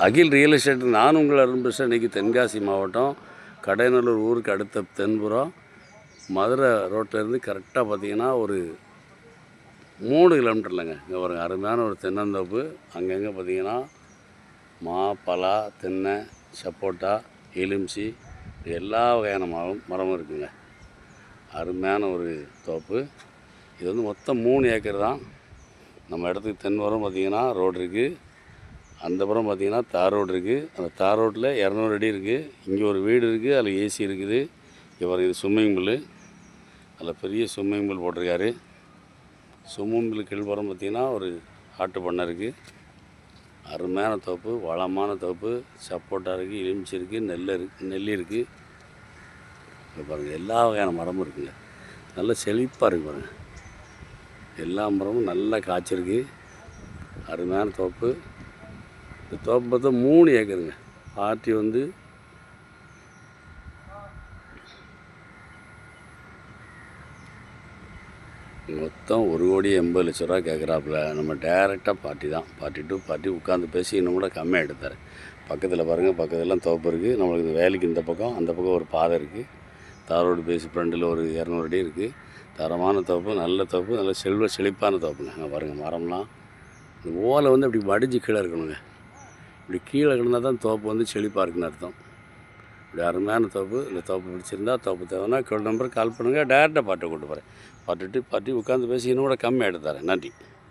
அகில் real estate நான் உங்கள் அரும்பேச இன்றைக்கி தென்காசி மாவட்டம் கடையநல்லூர் ஊருக்கு அடுத்த தென்புறம் மதுரை ரோட்டிலேருந்து கரெக்டாக பார்த்தீங்கன்னா ஒரு 3 கிலோமீட்டர்லங்க. இங்கே ஒரு அருமையான ஒரு தென்னந்தோப்பு. அங்கங்கே பார்த்தீங்கன்னா மா, பலா, தென்னை, சப்போட்டா, எலுமிச்சி எல்லா வகையான மரமும் இருக்குங்க. அருமையான ஒரு தோப்பு. இது வந்து மொத்தம் 3 ஏக்கர் தான். நம்ம இடத்துக்கு தென்வரம் பார்த்திங்கன்னா ரோடு இருக்குது. அந்த புறம் பார்த்திங்கன்னா தார் ரோடு இருக்குது. அந்த தார் ரோட்டில் 200 அடி இருக்குது. இங்கே ஒரு வீடு இருக்குது, அதில் ஏசி இருக்குது. இது ஸ்விம்மிங் பூலு, அதில் பெரிய ஸ்விம்மிங் பூல் போட்டிருக்காரு. ஸ்விம்மிங் பூல் கீழ்புறம் பார்த்திங்கன்னா ஒரு ஆட்டு பண்ணை இருக்குது. அருமையான தோப்பு, வளமான தோப்பு. சப்போட்டா இருக்குது, எலுமிச்சி இருக்குது, நெல்லி இருக்குது. இப்போ பாருங்கள், எல்லா வகையான மரமும் இருக்குங்க. நல்ல செழிப்பாக இருக்குது பாருங்கள். எல்லா மரமும் நல்லா காய்ச்சிருக்கு. அருமையான தோப்பு. இந்த தோப்பு பார்த்தா 3 ஏக்கருங்க. பார்ட்டி வந்து மொத்தம் 1,80,00,000 கேட்குறாப்புல. நம்ம டேரெக்டாக பார்ட்டி தான். பார்ட்டி டு பார்ட்டி உட்காந்து பேசி இன்னும் கூட கம்மியாக எடுத்தார். பக்கத்தில் பாருங்கள், பக்கத்துலாம் தோப்பு இருக்குது. நம்மளுக்கு இந்த வேலைக்கு இந்த பக்கம், அந்த பக்கம் ஒரு பாதை இருக்குது. தாரோடு பேசி ஃப்ரெண்டில் ஒரு 200 அடி இருக்குது. தரமான தோப்பு, நல்ல தோப்பு, நல்ல செழிப்பான தோப்புங்க. அங்கே பாருங்கள், மரம்லாம் இந்த ஓலை வந்து அப்படி வடிஞ்சு கீழே இருக்கணுங்க. இப்படி கீழே கிடந்தால் தான் தோப்பு வந்து செழிப்பாக இருக்குன்னு அர்த்தம். இப்படி அருமையான தோப்பு. இந்த தோப்பு பிடிச்சிருந்தா, தோப்பு தேவைன்னா நம்பருக்கு கால் பண்ணுங்கள். டேரெக்டாக பாட்டை கூட்டு போகிறேன். பார்ட்டி உட்காந்து பேசி இன்னும் கூட கம்மியாக எடுத்தாரேன். நன்றி.